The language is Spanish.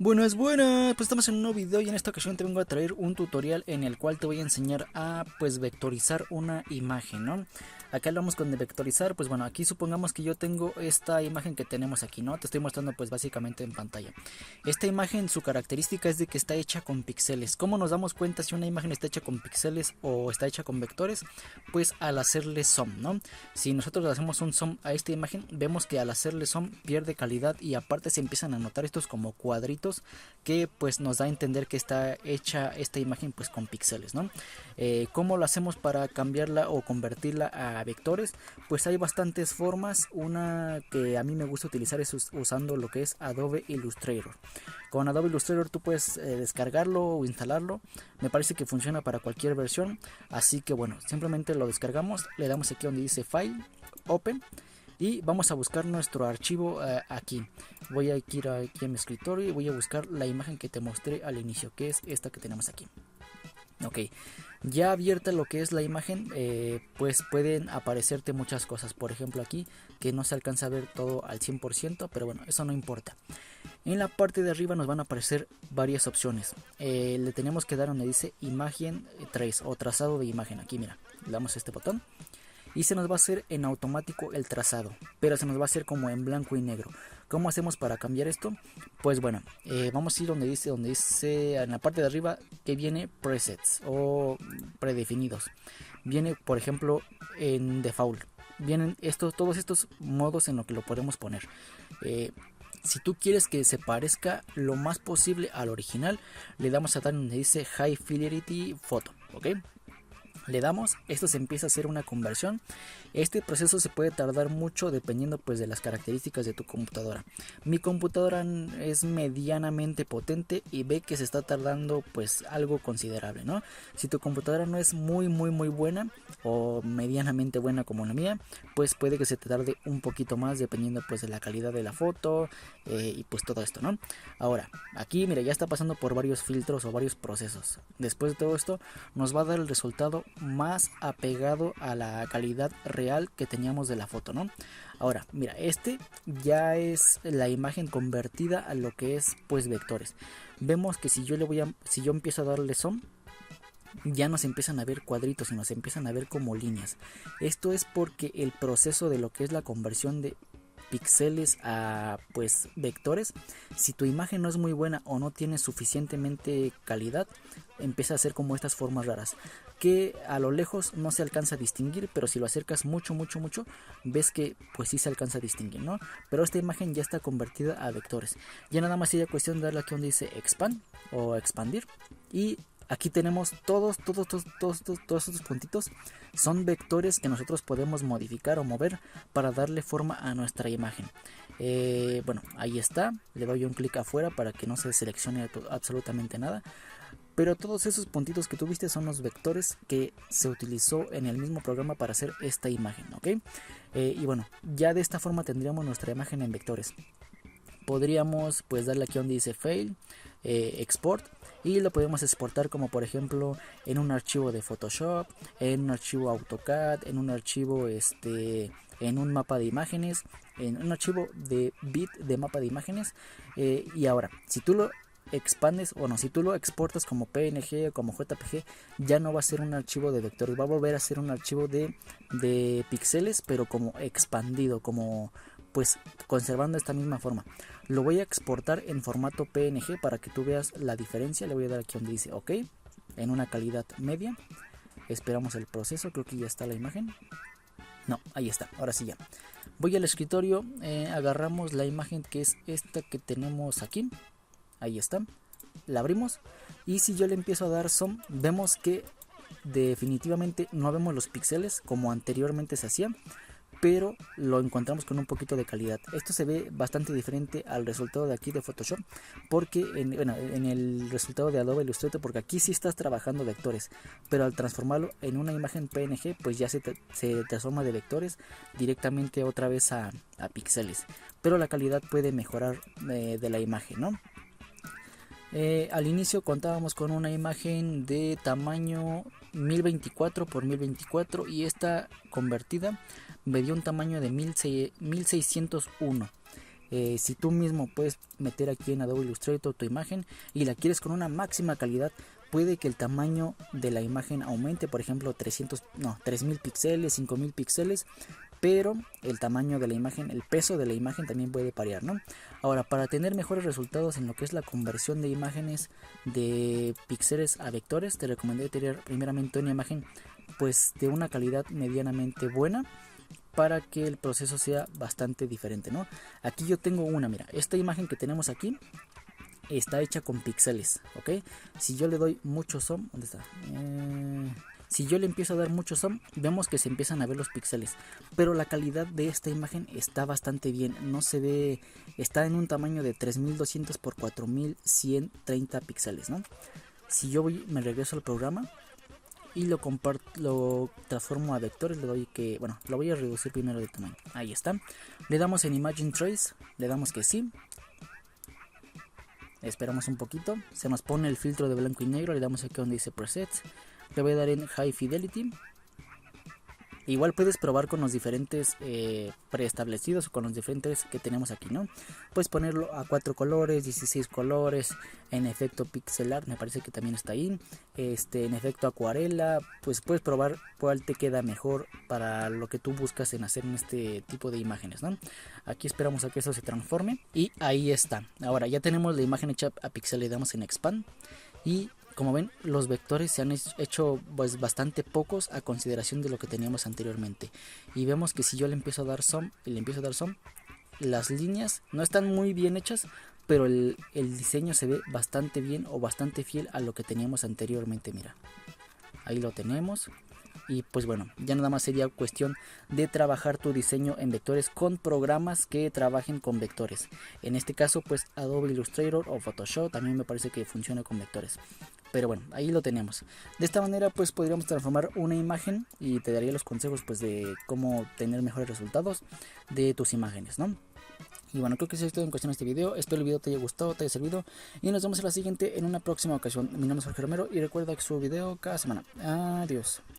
Buenas, buenas, pues estamos en un nuevo video y en esta ocasión te vengo a traer un tutorial en el cual te voy a enseñar a pues vectorizar una imagen, ¿no? Acá hablamos con de vectorizar, pues bueno, aquí supongamos que yo tengo esta imagen que tenemos aquí, ¿no? Te estoy mostrando pues básicamente en pantalla. Esta imagen, su característica es de que está hecha con píxeles. ¿Cómo nos damos cuenta si una imagen está hecha con píxeles o está hecha con vectores? Pues al hacerle zoom, ¿no? Si nosotros le hacemos un zoom a esta imagen, vemos que al hacerle zoom pierde calidad y aparte se empiezan a notar estos como cuadritos que pues nos da a entender que está hecha esta imagen pues con píxeles, ¿no? ¿Cómo lo hacemos para cambiarla o convertirla a vectores? Pues hay bastantes formas. Una que a mí me gusta utilizar es usando lo que es Adobe Illustrator. Con Adobe Illustrator tú puedes descargarlo o instalarlo. Me parece que funciona para cualquier versión, así que bueno, simplemente lo descargamos, le damos aquí donde dice File, Open, y vamos a buscar nuestro archivo aquí. Voy a ir aquí a mi escritorio y voy a buscar la imagen que te mostré al inicio, que es esta que tenemos aquí. Ok, ya abierta lo que es la imagen, pues pueden aparecerte muchas cosas. Por ejemplo aquí, que no se alcanza a ver todo al 100%, pero bueno, eso no importa. En la parte de arriba nos van a aparecer varias opciones. Le tenemos que dar donde dice imagen trace o trazado de imagen. Aquí mira, le damos este botón y se nos va a hacer en automático el trazado, pero se nos va a hacer como en blanco y negro. ¿Cómo hacemos para cambiar esto? Pues bueno, vamos a ir donde dice en la parte de arriba que viene presets o predefinidos. Viene por ejemplo en default. Vienen todos estos modos en lo que lo podemos poner. Si tú quieres que se parezca lo más posible al original, le damos a dar donde dice High Fidelity Photo, ¿ok? Le damos, esto se empieza a hacer una conversión. Este proceso se puede tardar mucho dependiendo pues de las características de tu computadora. Mi computadora es medianamente potente y ve que se está tardando pues algo considerable, ¿no? Si tu computadora no es muy buena o medianamente buena como la mía, pues puede que se te tarde un poquito más dependiendo pues de la calidad de la foto y pues todo esto, ¿no? Ahora, aquí mira, ya está pasando por varios filtros o varios procesos. Después de todo esto nos va a dar el resultado más apegado a la calidad real que teníamos de la foto, ¿no? Ahora, mira, este ya es la imagen convertida a lo que es pues vectores. Vemos que si yo empiezo a darle zoom, ya nos empiezan a ver cuadritos y nos empiezan a ver como líneas. Esto es porque el proceso de lo que es la conversión de píxeles a pues vectores, si tu imagen no es muy buena o no tiene suficientemente calidad, empieza a hacer como estas formas raras que a lo lejos no se alcanza a distinguir, pero si lo acercas mucho ves que pues sí se alcanza a distinguir, ¿no? Pero esta imagen ya está convertida a vectores. Ya nada más sería cuestión de darle aquí donde dice expand o expandir y aquí tenemos todos estos puntitos son vectores que nosotros podemos modificar o mover para darle forma a nuestra imagen. Bueno, ahí está, le doy un clic afuera para que no se seleccione absolutamente nada. Pero todos esos puntitos que tuviste son los vectores que se utilizó en el mismo programa para hacer esta imagen, ¿ok? Y bueno, ya de esta forma tendríamos nuestra imagen en vectores. Podríamos pues darle aquí donde dice Fail, Export, y lo podemos exportar como por ejemplo en un archivo de Photoshop, en un archivo AutoCAD, en un archivo en un mapa de imágenes, en un archivo de bit de mapa de imágenes. Y ahora, si tú lo expandes o no, si tú lo exportas como PNG o como JPG, ya no va a ser un archivo de vectores, va a volver a ser un archivo de píxeles, pero como expandido, como pues conservando esta misma forma. Lo voy a exportar en formato PNG para que tú veas la diferencia. Le voy a dar aquí donde dice OK, en una calidad media. Esperamos el proceso, creo que ya está la imagen. No, ahí está, ahora sí ya. Voy al escritorio, agarramos la imagen que es esta que tenemos aquí. Ahí está, la abrimos y si yo le empiezo a dar zoom, vemos que definitivamente no vemos los píxeles como anteriormente se hacía, pero lo encontramos con un poquito de calidad. Esto se ve bastante diferente al resultado de aquí de Photoshop, porque en el resultado de Adobe Illustrator, porque aquí sí estás trabajando vectores, pero al transformarlo en una imagen PNG, pues ya se transforma de vectores directamente otra vez a píxeles, pero la calidad puede mejorar de la imagen, ¿no? Al inicio contábamos con una imagen de tamaño 1024 por 1024 y esta convertida me dio un tamaño de 1601. Si tú mismo puedes meter aquí en Adobe Illustrator tu imagen y la quieres con una máxima calidad, puede que el tamaño de la imagen aumente, por ejemplo 3000 píxeles, 5000 píxeles, pero el tamaño de la imagen, el peso de la imagen también puede variar, ¿no? Ahora, para tener mejores resultados en lo que es la conversión de imágenes de píxeles a vectores, te recomendaría tener primeramente una imagen pues de una calidad medianamente buena, para que el proceso sea bastante diferente, ¿no? Aquí yo tengo una, mira, esta imagen que tenemos aquí está hecha con píxeles, ¿ok? Si yo le doy mucho zoom, ¿dónde está? Si yo le empiezo a dar mucho zoom, vemos que se empiezan a ver los píxeles, pero la calidad de esta imagen está bastante bien, no se ve, está en un tamaño de 3200 por 4130 píxeles, ¿no? Si yo me regreso al programa y lo comparto, lo transformo a vectores, le doy que, bueno, lo voy a reducir primero de tamaño, ahí está, le damos en Imagine Trace, le damos que sí, esperamos un poquito, se nos pone el filtro de blanco y negro, le damos aquí donde dice presets, le voy a dar en High Fidelity. Igual puedes probar con los diferentes preestablecidos o con los diferentes que tenemos aquí, ¿no? Puedes ponerlo a 4 colores, 16 colores, en efecto pixelar, me parece que también está ahí, en efecto acuarela, pues puedes probar cuál te queda mejor para lo que tú buscas en hacer en este tipo de imágenes, ¿no? Aquí esperamos a que eso se transforme y ahí está. Ahora ya tenemos la imagen hecha a pixel, le damos en Expand y como ven, los vectores se han hecho pues bastante pocos a consideración de lo que teníamos anteriormente. Y vemos que si yo le empiezo a dar zoom las líneas no están muy bien hechas, pero el diseño se ve bastante bien o bastante fiel a lo que teníamos anteriormente. Mira, ahí lo tenemos. Y pues bueno, ya nada más sería cuestión de trabajar tu diseño en vectores con programas que trabajen con vectores. En este caso pues Adobe Illustrator o Photoshop también me parece que funciona con vectores. Pero bueno, ahí lo tenemos. De esta manera pues podríamos transformar una imagen y te daría los consejos pues de cómo tener mejores resultados de tus imágenes, ¿no? Y bueno, creo que eso es todo en cuestión de este video. Espero el video te haya gustado, te haya servido. Y nos vemos en la siguiente en una próxima ocasión. Mi nombre es Jorge Romero y recuerda que subo video cada semana. Adiós.